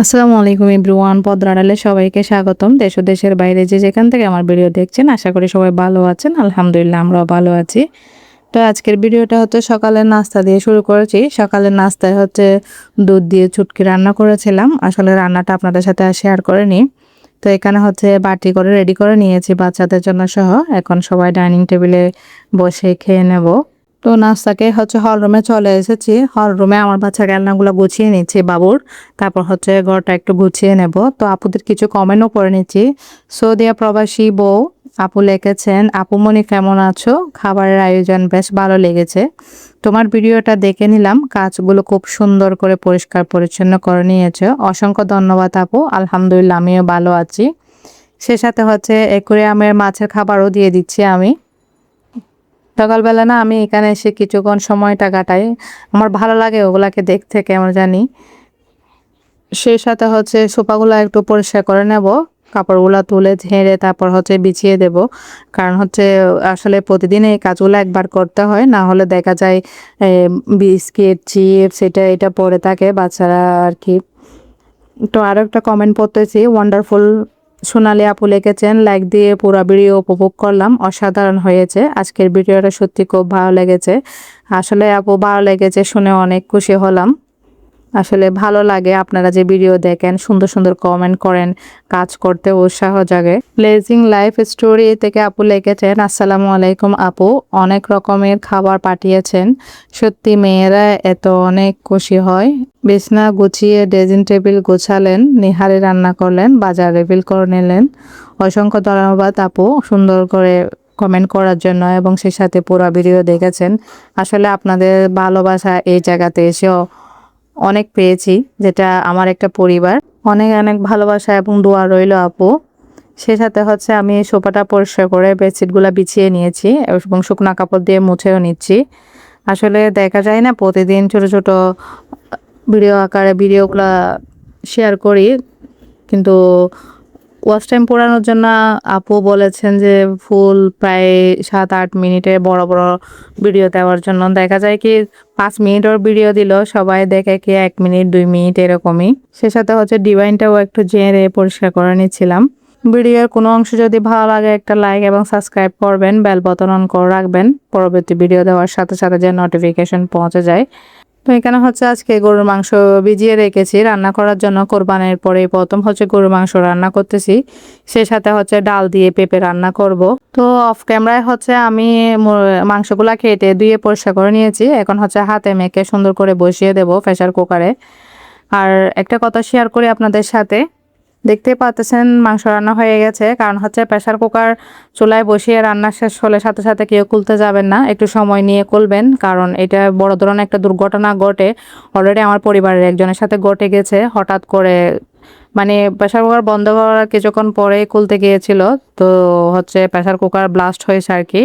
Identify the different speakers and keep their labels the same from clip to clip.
Speaker 1: আসসালামু আলাইকুম এভরিওয়ান, পদ্মারালে সবাইকে স্বাগতম। দেশ ও দেশের বাইরে যে যেখান থেকে আমার ভিডিও দেখছেন, আশা করি সবাই ভালো আছেন। আলহামদুলিল্লাহ আমরাও ভালো আছি। তো আজকের ভিডিওটা হচ্ছে সকালের নাস্তা দিয়ে শুরু করেছি। সকালের নাস্তায় হচ্ছে দুধ দিয়ে চুটকি রান্না করেছিলাম। আসলে রান্নাটা আপনাদের সাথে আর শেয়ার করিনি। তো এখানে হচ্ছে বাটি করে রেডি করে নিয়েছি বাচ্চাদের জন্য সহ। এখন সবাই ডাইনিং টেবিলে বসে খেয়ে নেব। তো নাস্তাকে হচ্ছে হল রুমে চলে এসেছি। হল রুমে আমার বাচ্চা খেলনাগুলো গুছিয়ে নিচ্ছি বাবুর। তারপর হচ্ছে ঘরটা একটু গুছিয়ে নেব। তো আপুদের কিছু কমেন্টও করে নিচ্ছি। সৌদিয়া প্রবাসী বউ আপু লিখেছেন, আপুমনি কেমন আছো? খাবারের আয়োজন বেশ ভালো লেগেছে। তোমার ভিডিওটা দেখে নিলাম, কাজগুলো খুব সুন্দর করে পরিষ্কার পরিচ্ছন্ন করে নিয়েছো। অসংখ্য ধন্যবাদ আপু। আলহামদুলিল্লাহ আমিও ভালো আছি। সে সাথে হচ্ছে অ্যাকুয়ারিয়ামের মাছের খাবারও দিয়ে দিচ্ছি আমি। সকালবেলা না আমি এখানে এসে কিছুক্ষণ সময়টা কাটাই। আমার ভালো লাগে ওগুলাকে দেখতে কেমন জানি। সেই সাথে হচ্ছে সোফাগুলো একটু পরিষ্কার করে নেব। কাপড়গুলো তুলে ঝেড়ে তারপর হচ্ছে বিছিয়ে দেব। কারণ হচ্ছে আসলে প্রতিদিন এই কাজগুলো একবার করতে হয়, না হলে দেখা যায় বিস্কিট চিপস এটা পড়ে থাকে বাচ্চারা আর কি। তো আরও একটা কমেন্ট পড়তেছি, ওয়ান্ডারফুল সোনালী আপু লিখেছেন, লাইক দিয়ে পুরো ভিডিও উপভোগ করলাম, অসাধারণ হয়েছে। আজকের ভিডিওটা সত্যি খুব ভালো লেগেছে। আসলে আপু ভালো লেগেছে শুনে অনেক খুশি হলাম। আসলে ভালো লাগে আপনারা যে ভিডিও দেখেন, সুন্দর সুন্দর কমেন্ট করেন, কাজ করতে উৎসাহ জাগে। ব্লেজিং লাইফ স্টোরি থেকে আপু লিখেছেন, আসসালামু আলাইকুম আপু, অনেক রকমের খাবার পাঠিয়েছেন। সত্যি মেয়েরা এত অনেক খুশি হয়। বিছনা গুছিয়ে ড্রেসিং টেবিল গোছালেন, নিহারে রান্না করলেন, বাজার রিফিল করে নিলেন। অসংখ্য ধন্যবাদ আপু সুন্দর করে কমেন্ট করার জন্য এবং সেই সাথে পুরো ভিডিও দেখেছেন। আসলে আপনাদের ভালোবাসা এই জায়গাতে এসেও অনেক পেয়েছি, যেটা আমার একটা পরিবার। অনেক অনেক ভালোবাসা এবং দোয়া রইল আপু। সে সাথে হচ্ছে আমি সোফাটা পরিষ্কার করে বেডশিটগুলো বিছিয়ে নিয়েছি এবং শুকনা কাপড় দিয়ে মুছেও নিচ্ছি। আসলে দেখা যায় না প্রতিদিন ছোট ছোট ভিডিও আকারে ভিডিওগুলো শেয়ার করি, কিন্তু ওয়াচ টাইম পোড়ানোর জন্য আপু বলেছেন যে ফুল প্রায় 7-8 মিনিটের বড় বড় ভিডিও দেওয়ার জন্য। দেখা যায় কি 5 মিনিটের ভিডিও দিল সবাই দেখে কি 1 মিনিট 2 মিনিট এরকমই। সে সাথে হচ্ছে ডিজাইনটাও একটু ঝেড়ে পরিষ্কার করে নিচ্ছিলাম। ভিডিওর কোনো অংশ যদি ভালো লাগে একটা লাইক এবং সাবস্ক্রাইব করবেন, বেল বাটন অন করে রাখবেন পরবর্তী ভিডিও দেওয়ার সাথে সাথে যে নোটিফিকেশন পৌঁছে যায়। তো এখানে হচ্ছে আজকে গরুর মাংস ভিজিয়ে রেখেছি রান্না করার জন্য। কোরবানির পরে প্রথম হচ্ছে গরুর মাংস রান্না করতেছি। সে সাথে হচ্ছে ডাল দিয়ে পেঁপে রান্না করব। তো অফ ক্যামেরায় হচ্ছে আমি মাংসগুলা কেটে ধুয়ে পরিষ্কার করে নিয়েছি। এখন হচ্ছে হাতে মেখে সুন্দর করে বসিয়ে দেব প্রেসার কুকারে। আর একটা কথা শেয়ার করি আপনাদের সাথে, দেখতেই পাচ্ছেন মাংস রান্না হয়ে গেছে। কারণ হচ্ছে প্রেসার কুকার চুলায় বসিয়ে রান্না শেষ হলে সাথে সাথে কেউ খুলতে যাবেন না, একটু সময় নিয়ে খুলবেন। কারণ এটা বড় ধরনের একটা দুর্ঘটনা ঘটে, অলরেডি আমার পরিবারের একজনের সাথে ঘটে গেছে। হঠাৎ করে মানে প্রেসার কুকার বন্ধ করার কিছুক্ষণ পরেই খুলতে গিয়েছিল, তো হচ্ছে প্রেসার কুকার ব্লাস্ট হয়েছে আর কি,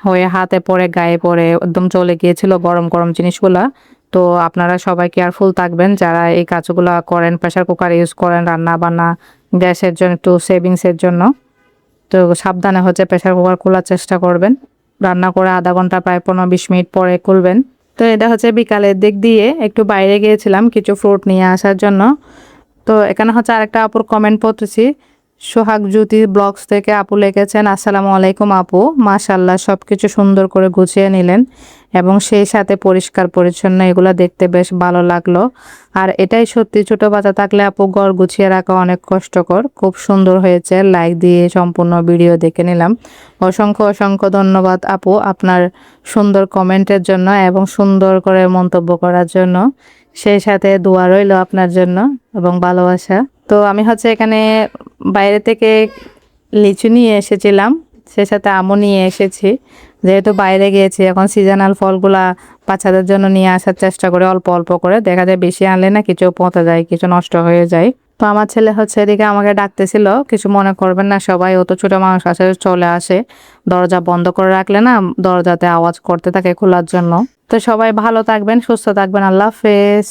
Speaker 1: হয়ে হাতে পড়ে গায়ে পড়ে একদম চলে গিয়েছিল গরম গরম জিনিসগুলা। তো আপনারা সবাই কেয়ারফুল থাকবেন যারা এই কাজগুলো করেন, প্রেসার কুকার ইউজ করেন রান্না বান্না, গ্যাসের জন্য একটু সেভিংসের জন্য। তো সাবধানে হচ্ছে প্রেসার কুকার খোলার চেষ্টা করবেন। রান্না করে আধা ঘন্টা প্রায় 15-20 মিনিট পরে খুলবেন। তো এটা হচ্ছে বিকালের দিক দিয়ে একটু বাইরে গিয়েছিলাম কিছু ফ্রুট নিয়ে আসার জন্য। তো এখানে হচ্ছে আরেকটা আপুর কমেন্ট পড়তেছি, সোহাগ জ্যোতি ব্লগস থেকে আপু লিখেছেন, আসসালামু আলাইকুম আপু, মাশাআল্লাহ সবকিছু সুন্দর করে গুছিয়ে নিলেন এবং সেই সাথে পরিষ্কার পরিচ্ছন্ন, এগুলা দেখতে বেশ ভালো লাগলো। আর এটাই সত্যি, ছোট বাচ্চা থাকলে আপু ঘর গুছিয়ে রাখা অনেক কষ্টকর। খুব সুন্দর হয়েছে, লাইক দিয়ে সম্পূর্ণ ভিডিও দেখে নিলাম। অসংখ্য অসংখ্য ধন্যবাদ আপু আপনার সুন্দর কমেন্টের জন্য এবং সুন্দর করে মন্তব্য করার জন্য। সেই সাথে দোয়া রইল আপনার জন্য এবং ভালোবাসা। তো আমি হচ্ছে এখানে বাইরে থেকে লিচু নিয়ে এসেছিলাম, সে সাথে আমও নিয়ে এসেছি। যেহেতু বাইরে গিয়েছি এখন সিজনাল ফলগুলা বাচ্চাদের জন্য নিয়ে আসার চেষ্টা করে অল্প অল্প করে। দেখা যায় বেশি আনলে না কিছু পচে যায়, কিছু নষ্ট হয়ে যায়। তো আমার ছেলে হচ্ছে এদিকে আমাকে ডাকতেছিল, কিছু মনে করবেন না সবাই, ও তো ছোট মানুষ আছে চলে আসে। দরজা বন্ধ করে রাখলে না দরজাতে আওয়াজ করতে থাকে খোলার জন্য। তো সবাই ভালো থাকবেন, সুস্থ থাকবেন, আল্লাহ হাফেজ।